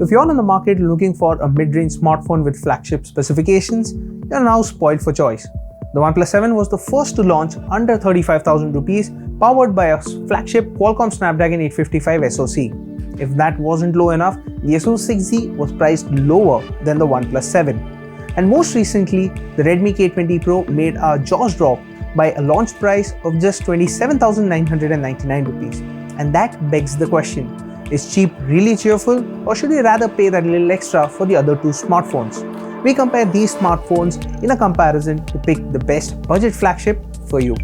If you're on the market looking for a mid-range smartphone with flagship specifications, you're now spoiled for choice. The OnePlus 7 was the first to launch under 35,000 rupees, powered by a flagship Qualcomm Snapdragon 855 SoC. If that wasn't low enough, the Asus 6Z was priced lower than the OnePlus 7. And most recently, the Redmi K20 Pro made a jaws drop by a launch price of just 27,999 rupees. And that begs the question, is cheap really cheerful, or should we rather pay that little extra for the other two smartphones? We compare these smartphones in a comparison to pick the best budget flagship for you.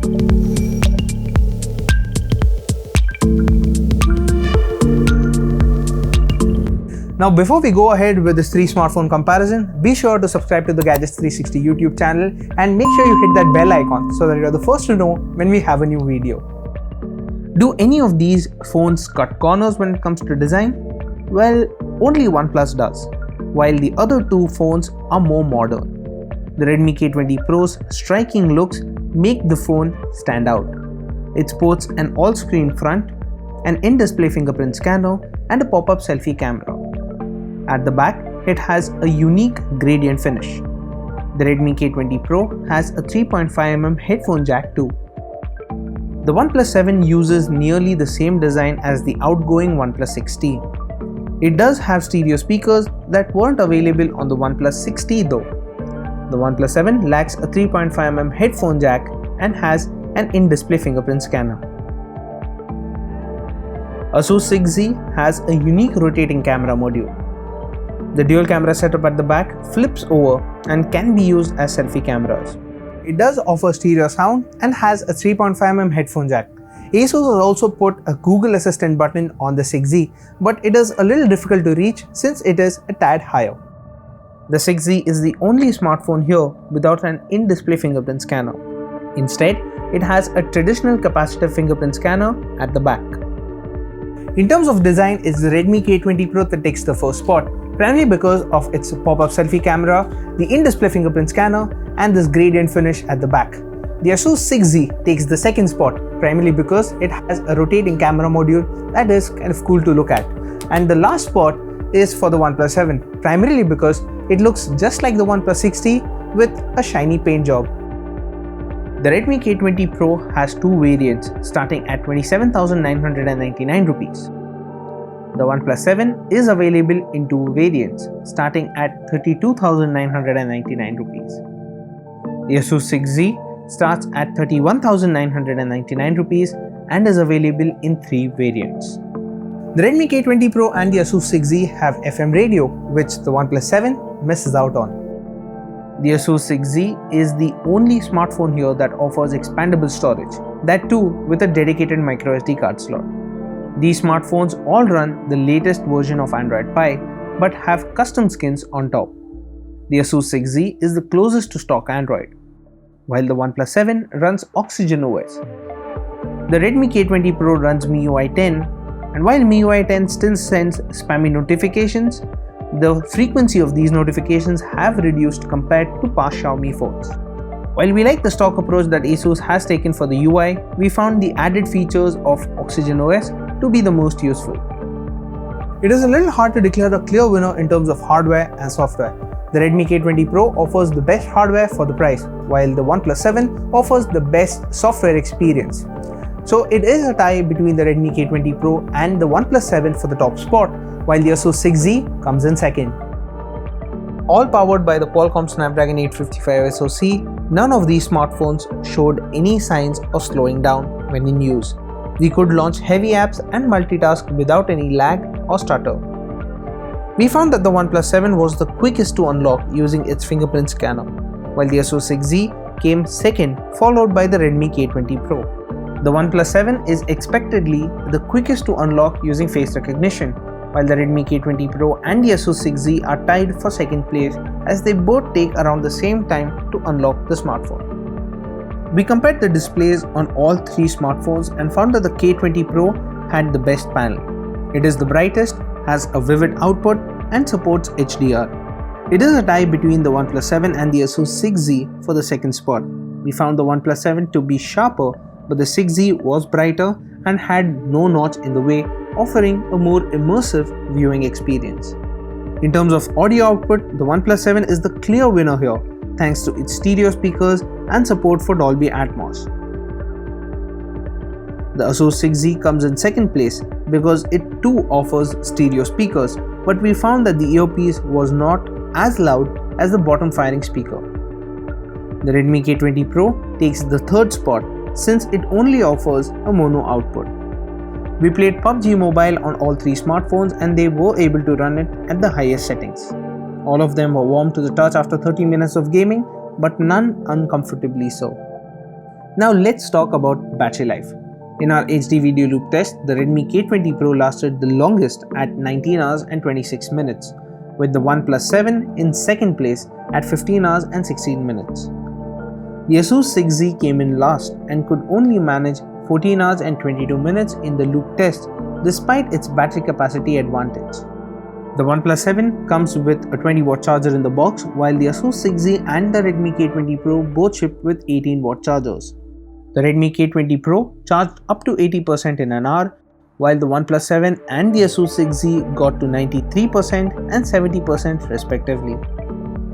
Now, before we go ahead with this 3 smartphone comparison, be sure to subscribe to the Gadgets 360 YouTube channel and make sure you hit that bell icon so that you're the first to know when we have a new video. Do any of these phones cut corners when it comes to design? Well, only OnePlus does, while the other two phones are more modern. The Redmi K20 Pro's striking looks make the phone stand out. It sports an all-screen front, an in-display fingerprint scanner, and a pop-up selfie camera. At the back, it has a unique gradient finish. The Redmi K20 Pro has a 3.5mm headphone jack too. The OnePlus 7 uses nearly the same design as the outgoing OnePlus 6T. It does have stereo speakers that weren't available on the OnePlus 6T though. The OnePlus 7 lacks a 3.5mm headphone jack and has an in-display fingerprint scanner. Asus 6Z has a unique rotating camera module. The dual camera setup at the back flips over and can be used as selfie cameras. It does offer stereo sound and has a 3.5mm headphone jack. Asus has also put a Google Assistant button on the 6Z, but it is a little difficult to reach since it is a tad higher. The 6Z is the only smartphone here without an in-display fingerprint scanner. Instead, it has a traditional capacitive fingerprint scanner at the back. In terms of design, it's the Redmi K20 Pro that takes the first spot, primarily because of its pop-up selfie camera, the in-display fingerprint scanner, and this gradient finish at the back. The Asus 6Z takes the second spot, primarily because it has a rotating camera module that is kind of cool to look at. And the last spot is for the OnePlus 7, primarily because it looks just like the OnePlus 6T with a shiny paint job. The Redmi K20 Pro has two variants starting at 27,999 rupees. The OnePlus 7 is available in two variants starting at 32,999 rupees. The Asus 6Z starts at 31,999 rupees and is available in 3 variants. The Redmi K20 Pro and the Asus 6Z have FM radio, which the OnePlus 7 misses out on. The Asus 6Z is the only smartphone here that offers expandable storage, that too with a dedicated microSD card slot. These smartphones all run the latest version of Android Pie but have custom skins on top. The Asus 6Z is the closest to stock Android, while the OnePlus 7 runs Oxygen OS. The Redmi K20 Pro runs MIUI 10, and while MIUI 10 still sends spammy notifications, the frequency of these notifications have reduced compared to past Xiaomi phones. While we like the stock approach that Asus has taken for the UI, we found the added features of Oxygen OS to be the most useful. It is a little hard to declare a clear winner in terms of hardware and software. The Redmi K20 Pro offers the best hardware for the price, while the OnePlus 7 offers the best software experience. So it is a tie between the Redmi K20 Pro and the OnePlus 7 for the top spot, while the Asus 6Z comes in second. All powered by the Qualcomm Snapdragon 855 SoC, none of these smartphones showed any signs of slowing down when in use. We could launch heavy apps and multitask without any lag or stutter. We found that the OnePlus 7 was the quickest to unlock using its fingerprint scanner, while the Asus 6Z came second, followed by the Redmi K20 Pro. The OnePlus 7 is expectedly the quickest to unlock using face recognition, while the Redmi K20 Pro and the Asus 6Z are tied for second place as they both take around the same time to unlock the smartphone. We compared the displays on all 3 smartphones and found that the K20 Pro had the best panel. It is the brightest, has a vivid output, and supports HDR. It is a tie between the OnePlus 7 and the Asus 6Z for the second spot. We found the OnePlus 7 to be sharper, but the 6Z was brighter and had no notch in the way, offering a more immersive viewing experience. In terms of audio output, the OnePlus 7 is the clear winner here, thanks to its stereo speakers and support for Dolby Atmos. The Asus 6Z comes in second place because it too offers stereo speakers, but we found that the earpiece was not as loud as the bottom firing speaker. The Redmi K20 Pro takes the third spot since it only offers a mono output. We played PUBG Mobile on all three smartphones and they were able to run it at the highest settings. All of them were warm to the touch after 30 minutes of gaming, but none uncomfortably so. Now let's talk about battery life. In our HD video loop test, the Redmi K20 Pro lasted the longest at 19 hours and 26 minutes, with the OnePlus 7 in second place at 15 hours and 16 minutes. The Asus 6Z came in last and could only manage 14 hours and 22 minutes in the loop test despite its battery capacity advantage. The OnePlus 7 comes with a 20-watt charger in the box, while the Asus 6Z and the Redmi K20 Pro both ship with 18-watt chargers. The Redmi K20 Pro charged up to 80% in an hour, while the OnePlus 7 and the Asus 6Z got to 93% and 70% respectively.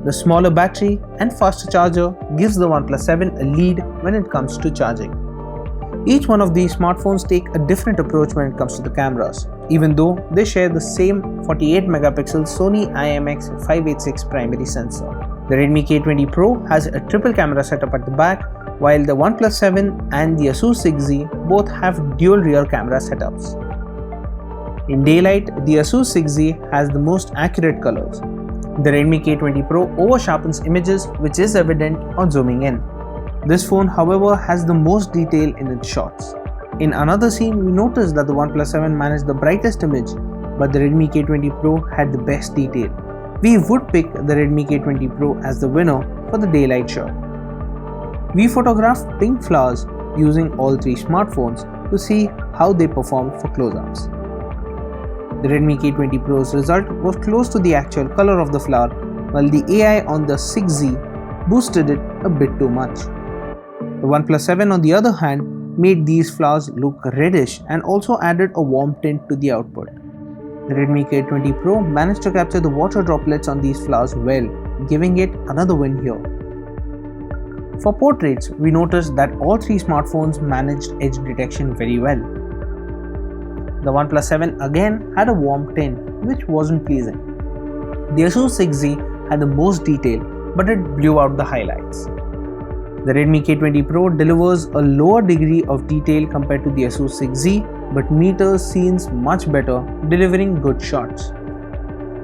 The smaller battery and faster charger gives the OnePlus 7 a lead when it comes to charging. Each one of these smartphones take a different approach when it comes to the cameras, even though they share the same 48-megapixel Sony IMX586 primary sensor. The Redmi K20 Pro has a triple camera setup at the back, while the OnePlus 7 and the Asus 6Z both have dual rear camera setups. In daylight, the Asus 6Z has the most accurate colors. The Redmi K20 Pro oversharpens images, which is evident on zooming in. This phone, however, has the most detail in its shots. In another scene, we noticed that the OnePlus 7 managed the brightest image, but the Redmi K20 Pro had the best detail. We would pick the Redmi K20 Pro as the winner for the daylight shot. We photographed pink flowers using all three smartphones to see how they performed for close-ups. The Redmi K20 Pro's result was close to the actual color of the flower, while the AI on the 6Z boosted it a bit too much. The OnePlus 7 on the other hand made these flowers look reddish and also added a warm tint to the output. The Redmi K20 Pro managed to capture the water droplets on these flowers well, giving it another win here. For portraits, we noticed that all three smartphones managed edge detection very well. The OnePlus 7 again had a warm tint, which wasn't pleasing. The Asus 6Z had the most detail, but it blew out the highlights. The Redmi K20 Pro delivers a lower degree of detail compared to the Asus 6Z, but meters scenes much better, delivering good shots.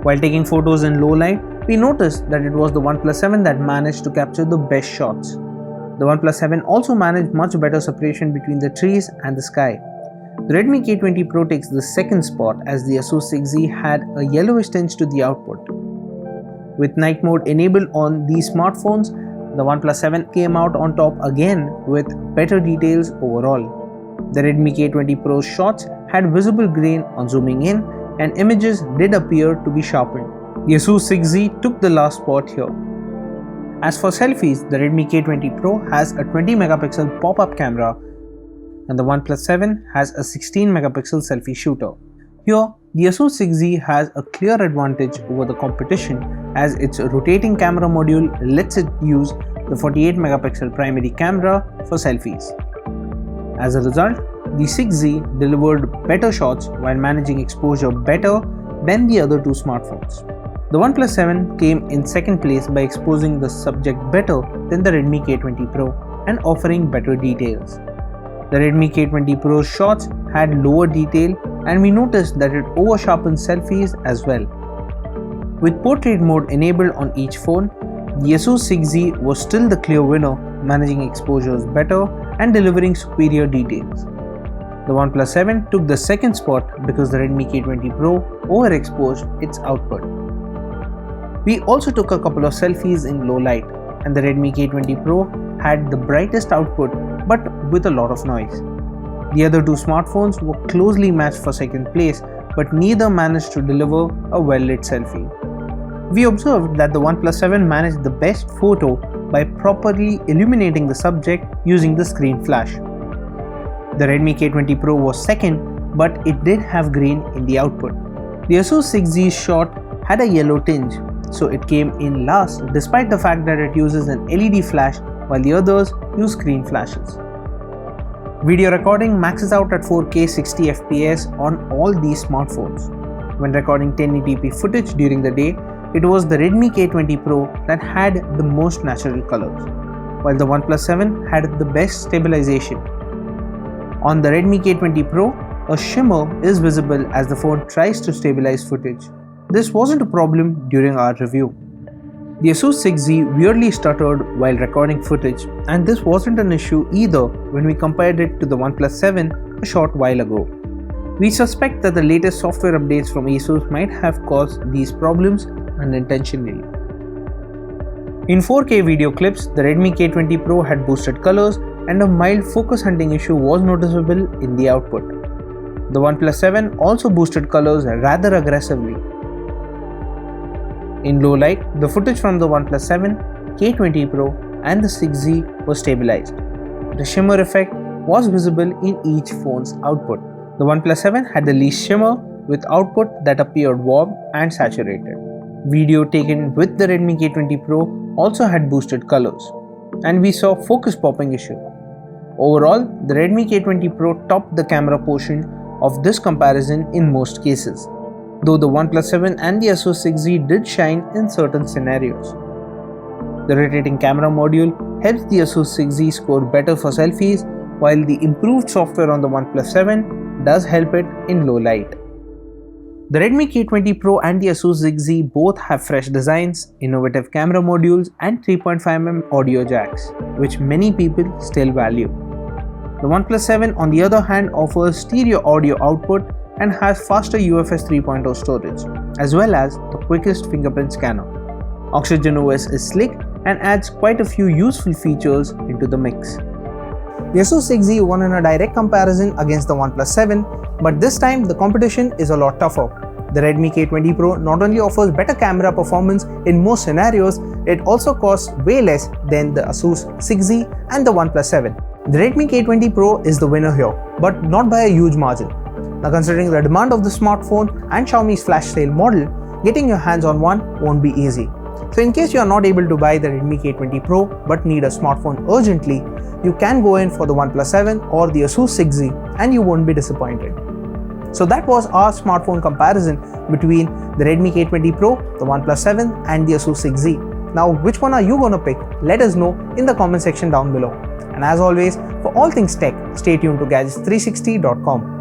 While taking photos in low light, we noticed that it was the OnePlus 7 that managed to capture the best shots. The OnePlus 7 also managed much better separation between the trees and the sky. The Redmi K20 Pro takes the second spot as the Asus 6Z had a yellowish tinge to the output. With night mode enabled on these smartphones, the OnePlus 7 came out on top again with better details overall. The Redmi K20 Pro's shots had visible grain on zooming in, and images did appear to be sharpened. The Asus 6Z took the last spot here. As for selfies, the Redmi K20 Pro has a 20-megapixel pop-up camera and the OnePlus 7 has a 16-megapixel selfie shooter. Here, the Asus 6Z has a clear advantage over the competition as its rotating camera module lets it use the 48-megapixel primary camera for selfies. As a result, the 6Z delivered better shots while managing exposure better than the other two smartphones. The OnePlus 7 came in second place by exposing the subject better than the Redmi K20 Pro and offering better details. The Redmi K20 Pro's shots had lower detail and we noticed that it oversharpened selfies as well. With portrait mode enabled on each phone, the Asus 6Z was still the clear winner, managing exposures better and delivering superior details. The OnePlus 7 took the second spot because the Redmi K20 Pro overexposed its output. We also took a couple of selfies in low light, and the Redmi K20 Pro had the brightest output but with a lot of noise. The other two smartphones were closely matched for second place, but neither managed to deliver a well-lit selfie. We observed that the OnePlus 7 managed the best photo by properly illuminating the subject using the screen flash. The Redmi K20 Pro was second, but it did have grain in the output. The Asus 6Z's shot had a yellow tinge, so it came in last despite the fact that it uses an LED flash while the others use screen flashes. Video recording maxes out at 4K 60 FPS on all these smartphones. When recording 1080p footage during the day, it was the Redmi K20 Pro that had the most natural colors, while the OnePlus 7 had the best stabilization. On the Redmi K20 Pro, a shimmer is visible as the phone tries to stabilize footage. This wasn't a problem during our review. The Asus 6Z weirdly stuttered while recording footage, and this wasn't an issue either when we compared it to the OnePlus 7 a short while ago. We suspect that the latest software updates from Asus might have caused these problems unintentionally. In 4K video clips, the Redmi K20 Pro had boosted colors and a mild focus hunting issue was noticeable in the output. The OnePlus 7 also boosted colors rather aggressively. In low light, the footage from the OnePlus 7, K20 Pro and the 6Z was stabilized. The shimmer effect was visible in each phone's output. The OnePlus 7 had the least shimmer with output that appeared warm and saturated. Video taken with the Redmi K20 Pro also had boosted colors, and we saw focus popping issue. Overall, the Redmi K20 Pro topped the camera portion of this comparison in most cases, though the OnePlus 7 and the Asus 6Z did shine in certain scenarios. The rotating camera module helps the Asus 6Z score better for selfies, while the improved software on the OnePlus 7 does help it in low light. The Redmi K20 Pro and the Asus 6Z both have fresh designs, innovative camera modules and 3.5mm audio jacks, which many people still value. The OnePlus 7 on the other hand offers stereo audio output and has faster UFS 3.0 storage, as well as the quickest fingerprint scanner. Oxygen OS is slick and adds quite a few useful features into the mix. The Asus 6Z won in a direct comparison against the OnePlus 7, but this time the competition is a lot tougher. The Redmi K20 Pro not only offers better camera performance in most scenarios, it also costs way less than the Asus 6Z and the OnePlus 7. The Redmi K20 Pro is the winner here, but not by a huge margin. Now, considering the demand of the smartphone and Xiaomi's flash sale model, getting your hands on one won't be easy. So in case you are not able to buy the Redmi K20 Pro but need a smartphone urgently, you can go in for the OnePlus 7 or the Asus 6Z and you won't be disappointed. So that was our smartphone comparison between the Redmi K20 Pro, the OnePlus 7 and the Asus 6Z. Now which one are you gonna pick? Let us know in the comment section down below. And as always, for all things tech, stay tuned to gadgets360.com.